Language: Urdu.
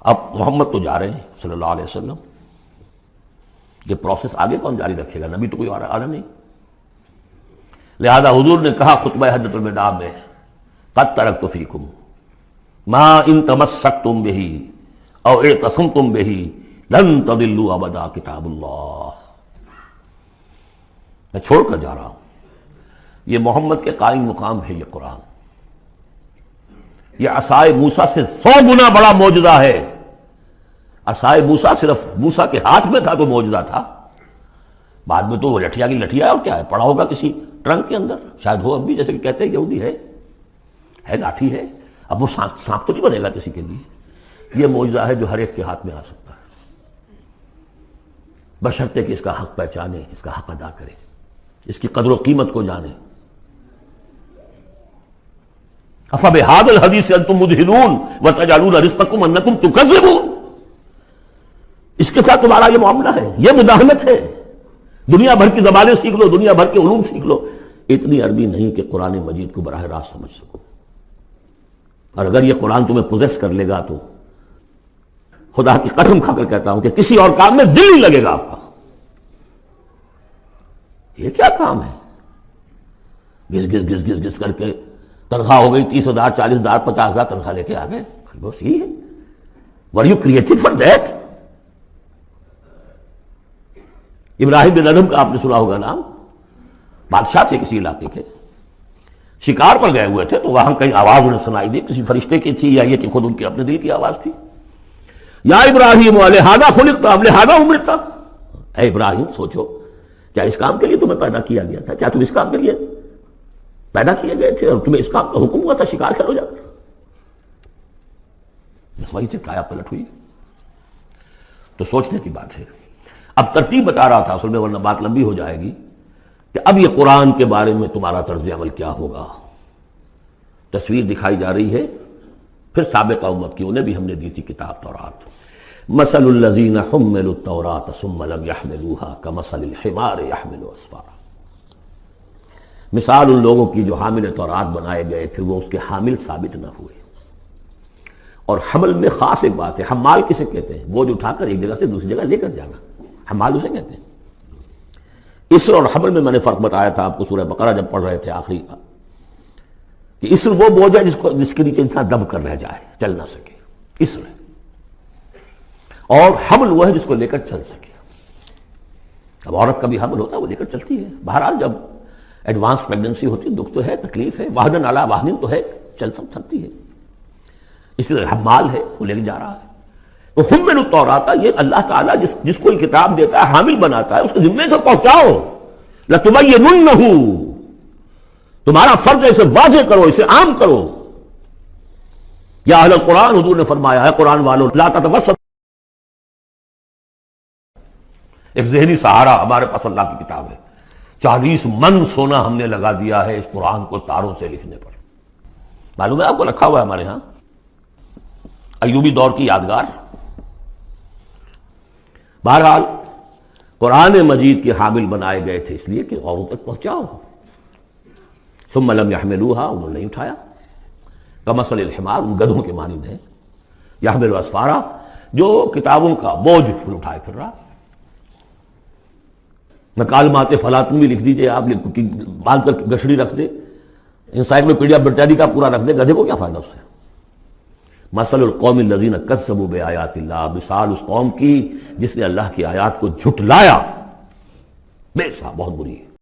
اب محمد تو جا رہے ہیں صلی اللہ علیہ وسلم، یہ پروسیس آگے کون جاری رکھے گا؟ نبی تو کوئی آنا نہیں۔ لہذا حضور نے کہا خطبہ حجۃ الوداع میں، قد ترکت فیکم ما ان تمسکتم بہ او اعتصمتم بہ لن تضلوا ابدا کتاب اللہ، میں چھوڑ کر جا رہا ہوں، یہ محمد کے قائم مقام ہے، یہ قرآن، یہ عصائے موسیٰ سے 100 گنا بڑا معجزہ ہے۔ عصائے موسیٰ صرف موسیٰ کے ہاتھ میں تھا تو معجزہ تھا، بعد میں تو وہ لٹھیا کی لٹھیا ہے، اور کیا ہے، پڑا ہوگا کسی ٹرنک کے اندر، شاید ہو اب بھی، جیسے کہ کہتے ہیں یہودی ہے لاٹھی ہے، اب وہ سانپ تو نہیں بنے گا کسی کے لیے۔ یہ معجزہ ہے جو ہر ایک کے ہاتھ میں آ سکتا ہے، بشرطے کہ اس کا حق پہچانے، اس کا حق ادا کرے، اس کی قدر و قیمت کو جانے۔ افبہذا الحدیث انتم مدہنون وتجعلون رزقکم انکم تکذبون، اس کے ساتھ تمہارا یہ معاملہ ہے، یہ مداہنت ہے۔ دنیا بھر کی زبانیں سیکھ لو، دنیا بھر کے علوم سیکھ لو، اتنی عربی نہیں کہ قرآن مجید کو براہ راست سمجھ سکو، اور اگر یہ قرآن تمہیں پوزیس کر لے گا تو خدا کی قسم کھا کر کہتا ہوں کہ کسی اور کام میں دل نہیں لگے گا آپ کا۔ یہ کیا کام ہے؟ گھس گھس گھس گھس گھس کر کے تنخواہ ہو گئی 30,000 40,000 50,000 تنخواہ لے کے آ گئے، بس یہی ہے۔ Were you created for that؟ ابراہیم بن ادم کا آپ نے سنا ہوگا نام، بادشاہ تھے کسی علاقے کے، شکار پر گئے ہوئے تھے، تو وہاں کہیں آواز انہیں سنائی دی، کسی فرشتے کی تھی یا یہ کہ خود ان کے اپنے دل کی آواز تھی، یا ابراہیم لہذا خلقت ام لہذا امرت، اے ابراہیم سوچو، کیا اس کام کے لیے تمہیں پیدا کیا گیا تھا؟ کیا تم اس کام کے لیے پیدا کیے گئے تھے اور تمہیں اس کام کا حکم ہوا تھا شکار کرو جا کر؟ بس وہی سے کایا پلٹ ہوئی۔ تو سوچنے کی بات ہے۔ اب ترتیب بتا رہا تھا اصل میں، ورنہ بات لمبی ہو جائے گی، کہ اب یہ قرآن کے بارے میں تمہارا طرز عمل کیا ہوگا۔ تصویر دکھائی جا رہی ہے پھر سابقہ امت کی، انہیں بھی ہم نے دی تھی کتاب تورات۔ مثل الذین حملوا التوراۃ ثم لم يحملوها كمثل الحمار يحمل اسفارا، مثال ان لوگوں کی جو حامل تورات بنائے گئے پھر وہ اس کے حامل ثابت نہ ہوئے۔ اور حمل میں خاص ایک بات ہے، حمال کسے کہتے ہیں؟ بوجھ اٹھا کر ایک جگہ سے دوسری جگہ لے کر جانا، حمال اسے کہتے ہیں۔ اسر اور حمل میں نے فرق بتایا تھا آپ کو سورہ بقرہ جب پڑھ رہے تھے آخری کا، کہ اسر وہ بوجھ ہے جس کے نیچے انسان دب کر رہ جائے، چل نہ سکے، اسر ہے، اور حمل وہ ہے جس کو لے کر چل سکے۔ اب عورت کا بھی حمل ہوتا ہے، وہ لے کر چلتی ہے، بہرحال جب ایڈوانس پریگننسی ہوتی ہے دکھ تو ہے، تکلیف ہے، واہن علی واہن تو ہے، چل سکتی ہے، اس لیے حمال ہے، وہ لے کے جا رہا ہے۔ تو حمل التوراۃ، یہ اللہ تعالیٰ جس کو کتاب دیتا ہے، حامل بناتا ہے، اس کے ذمے سے پہنچاؤ، لتبیننہ، تمہارا فرض ہے اسے واضح کرو، اسے عام کرو۔ یا اہل القرآن، حضور نے فرمایا ہے قرآن والوں، لا تتوسط، ایک ذہنی سہارا ہمارے پاس اللہ کی کتاب ہے، 40 من سونا ہم نے لگا دیا ہے اس قرآن کو تاروں سے لکھنے پر، معلوم ہے آپ کو، رکھا ہوا ہے ہمارے ہاں، ایوبی دور کی یادگار۔ بہرحال قرآن مجید کے حامل بنائے گئے تھے اس لیے کہ اوروں تک پہنچاؤ۔ ثم لم يحملوها، انہوں نے نہیں اٹھایا، کمثل الحمار، ان گدھوں کے مانند ہیں، يحمل اسفارا، جو کتابوں کا بوجھ پھر اٹھائے پھر رہا۔ مکالمات فلاطن بھی لکھ دیجئے آپ، باندھ کر گشڑی رکھ دے، انسائکلوپیڈیا برٹانیکا پورا رکھ دے، گدھے کو کیا فائدہ اس سے؟ مثل القوم الذین کذبوا بآیات اللہ، مثال اس قوم کی جس نے اللہ کی آیات کو جھٹلایا، بے حساب، بہت بری ہے۔